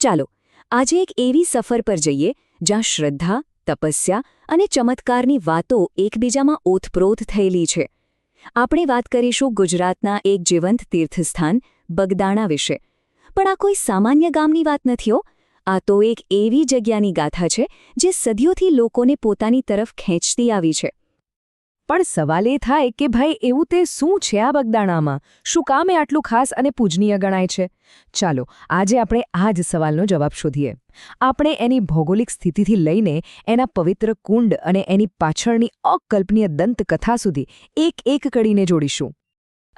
ચાલો આજે એક એવી સફર પર જઈએ જ્યાં શ્રદ્ધા, તપસ્યા અને ચમત્કારની વાતો એકબીજામાં ઓતપ્રોત થયેલી છે. આપણે વાત કરીશું ગુજરાતના એક જીવંત તીર્થસ્થાન બગદાણા વિશે. પણ આ કોઈ સામાન્ય ગામની વાત નથી હો. આ તો એક એવી જગ્યાની ગાથા છે જે સદીઓથી લોકોને પોતાની તરફ ખેંચતી આવી છે. પણ સવાલ એ થાય કે ભાઈ એવું તે શું છે આ બગદાણામાં? શું કામ એ આટલું ખાસ અને પૂજનીય ગણાય છે? ચાલો આજે આપણે આ જ સવાલનો જવાબ શોધીએ. આપણે એની ભૌગોલિક સ્થિતિથી લઈને એના પવિત્ર કુંડ અને એની પાછળની અકલ્પનીય દંતકથા સુધી એક કડીને જોડીશું.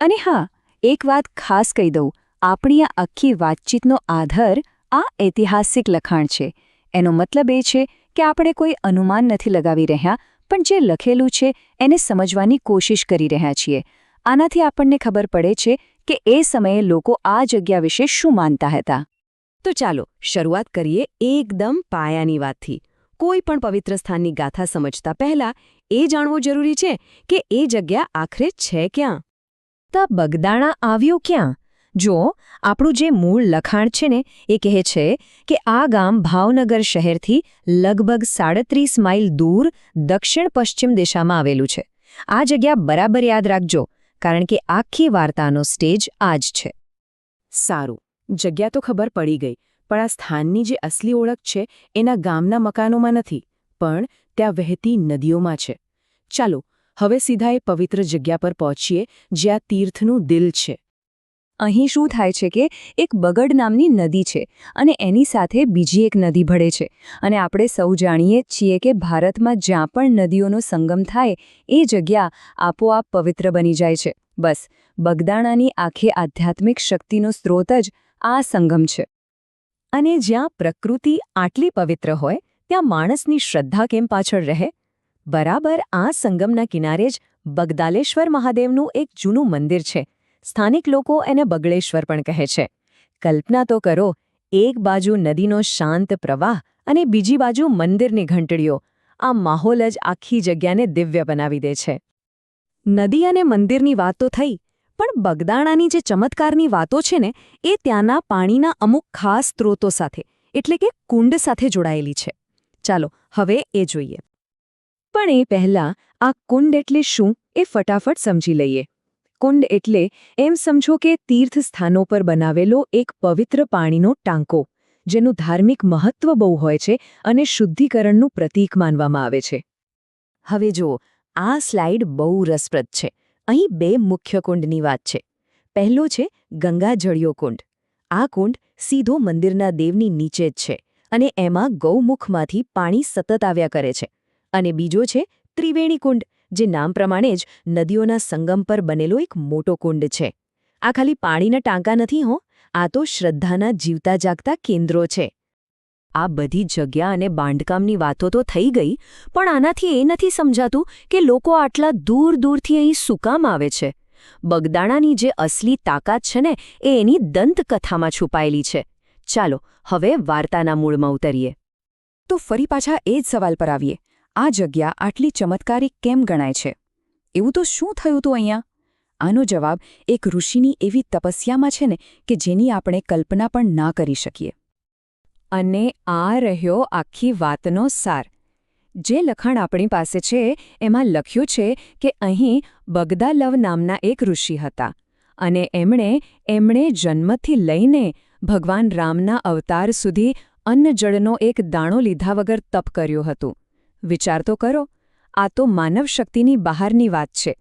અને હા, એક વાત ખાસ કહી દઉં, આપણી આ આખી વાતચીતનો આધાર આ ઐતિહાસિક લખાણ છે. એનો મતલબ એ છે કે આપણે કોઈ અનુમાન નથી લગાવી રહ્યા, પણ જે લખેલું છે એને સમજવાની કોશિશ કરી રહ્યા છીએ. આનાથી આપણને ખબર પડે છે કે એ સમયે લોકો આ જગ્યા વિશે શું માનતા હતા. તો ચાલો શરૂઆત કરીએ એકદમ પાયાની વાતથી. કોઈ પણ પવિત્ર સ્થાનની ગાથા સમજતા પહેલા એ જાણવું જરૂરી છે કે એ જગ્યા આખરે છે ક્યાં? તો બગદાણા આવ્યું ક્યાં? જો આપણું જે મૂળ લખાણ છે ને એ કહે છે કે આ ગામ ભાવનગર શહેરથી લગભગ 37 માઇલ દૂર દક્ષિણ-પશ્ચિમ દિશામાં આવેલું છે. આ જગ્યા બરાબર યાદ રાખજો, કારણ કે આખી વાર્તાનો સ્ટેજ આ જ છે. સારું, જગ્યા તો ખબર પડી ગઈ, પણ આ સ્થાનની જે અસલી ઓળખ છે એના ગામના મકાનોમાં નથી, પણ ત્યાં વહેતી નદીઓમાં છે. ચાલો હવે સીધા એ પવિત્ર જગ્યા પર પહોંચીએ જ્યાં તીર્થનું દિલ છે. અહીં શું થાય છે કે એક બગડ નામની નદી છે અને એની સાથે બીજી એક નદી ભળે છે. અને આપણે સૌ જાણીએ છીએ કે ભારતમાં જ્યાં પણ નદીઓનો સંગમ થાય એ જગ્યા આપોઆપ પવિત્ર બની જાય છે. બસ બગદાણાની આખી આધ્યાત્મિક શક્તિનો સ્ત્રોત જ આ સંગમ છે. અને જ્યાં પ્રકૃતિ આટલી પવિત્ર હોય ત્યાં માણસની શ્રદ્ધા કેમ પાછળ રહે? બરાબર આ સંગમના કિનારે જ બગદાલેશ્વર મહાદેવનું એક જૂનું મંદિર છે. સ્થાનિક લોકો એને બગડેશ્વર પણ કહે છે. કલ્પના તો કરો, એક બાજુ નદીનો શાંત પ્રવાહ અને બીજી બાજુ મંદિરની ઘંટડીઓ. આ માહોલ જ આખી જગ્યાને દિવ્ય બનાવી દે છે. નદી અને મંદિરની વાત તો થઈ, પણ બગદાણાની જે ચમત્કારની વાતો છે ને એ ત્યાંના પાણીના અમુક ખાસ સ્ત્રોતો સાથે, એટલે કે કુંડ સાથે જોડાયેલી છે. ચાલો હવે એ જોઈએ. પણ એ પહેલાં આ કુંડ એટલે શું એ ફટાફટ સમજી લઈએ. કુંડ એટલે એમ સમજો કે તીર્થસ્થાનો પર બનાવેલો એક પવિત્ર પાણીનો ટાંકો, જેનું ધાર્મિક મહત્વ બહુ હોય છે અને શુદ્ધિકરણનું પ્રતીક માનવામાં આવે છે. હવે જુઓ, આ સ્લાઇડ બહુ રસપ્રદ છે. અહીં 2 મુખ્ય કુંડની વાત છે. પહેલો છે ગંગાજળિયો કુંડ. આ કુંડ સીધો મંદિરના દેવની નીચે જ છે અને એમાં ગૌમુખમાંથી પાણી સતત આવ્યા કરે છે. અને બીજો છે ત્રિવેણી કુંડ, જે નામ પ્રમાણે જ નદીઓના સંગમ પર બનેલો એક મોટો કુંડ છે. આ ખાલી પાણીના ટાંકા નથી હો, આ તો શ્રદ્ધાના જીવતા જાગતા કેન્દ્રો છે. આ બધી જગ્યા અને બાંધકામની વાતો તો થઈ ગઈ, પણ આનાથી એ નથી સમજાતું કે લોકો આટલા દૂર દૂરથી અહીં શું કામ આવે છે. બગદાણાની જે અસલી તાકાત છે ને એ એની દંતકથામાં છુપાયેલી છે. ચાલો હવે વાર્તાના મૂળમાં ઉતરીએ. તો ફરી પાછા એ જ સવાલ પર આવીએ. આ જગ્યા આટલી ચમત્કારિક કેમ ગણાય છે? એવું તો શું થયું હતું અહીંયા? આનો જવાબ એક ઋષિની એવી તપસ્યામાં છે ને કે જેની આપણે કલ્પના પણ ના કરી શકીએ. અને આ રહ્યો આખી વાતનો સાર. જે લખાણ આપણી પાસે છે એમાં લખ્યું છે કે અહીં બગદાલવ નામના એક ઋષિ હતા અને એમણે જન્મથી લઈને ભગવાન રામના અવતાર સુધી અન્ન જળનો એક દાણો લીધા વગર તપ કર્યું હતું. વિચાર તો કરો, આ તો માનવ શક્તિની બહારની વાત છે.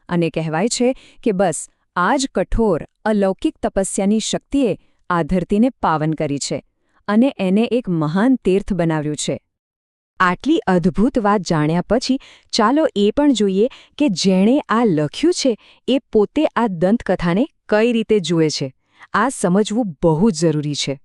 અને કહેવાય છે કે બસ આ જ કઠોર અલૌકિક તપસ્યાની શક્તિએ આ ધરતીને પાવન કરી છે અને એને એક મહાન તીર્થ બનાવ્યું છે. આટલી અદ્ભુત વાત જાણ્યા પછી ચાલો એ પણ જોઈએ કે જેણે આ લખ્યું છે એ પોતે આ દંતકથાને કઈ રીતે જુએ છે. આ સમજવું બહુ જ જરૂરી છે.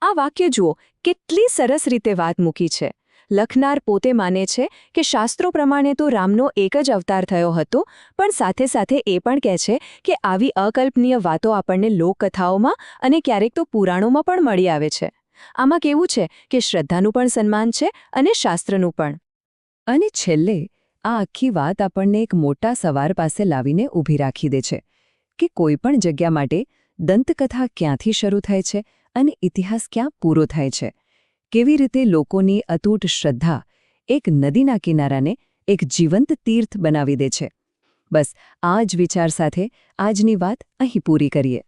આ વાક્ય જુઓ, કેટલી સરસ રીતે વાત મૂકી છે. લખનાર પોતે માને છે કે શાસ્ત્રો પ્રમાણે તો રામનો એક જ અવતાર થયો હતો, પણ સાથે સાથે એ પણ કહે છે કે આવી અકલ્પનીય વાતો આપણને લોકકથાઓમાં અને ક્યારેક તો પુરાણોમાં પણ મળી આવે છે. આમાં કેવું છે કે શ્રદ્ધાનું પણ સન્માન છે અને શાસ્ત્રનું પણ. અને છેલ્લે આ આખી વાત આપણને એક મોટા સવાલ પાસે લાવીને ઊભી રાખી દે છે કે કોઈ પણ જગ્યા માટે દંતકથા ક્યાંથી શરૂ થાય છે અને ઇતિહાસ ક્યાં પૂરો થાય છે કેવી રીતે લોકોની અતૂટ શ્રદ્ધા એક નદીના કિનારાને એક જીવંત તીર્થ બનાવી દે છે બસ આ જ વિચાર સાથે આજની વાત અહીં પૂરી કરીએ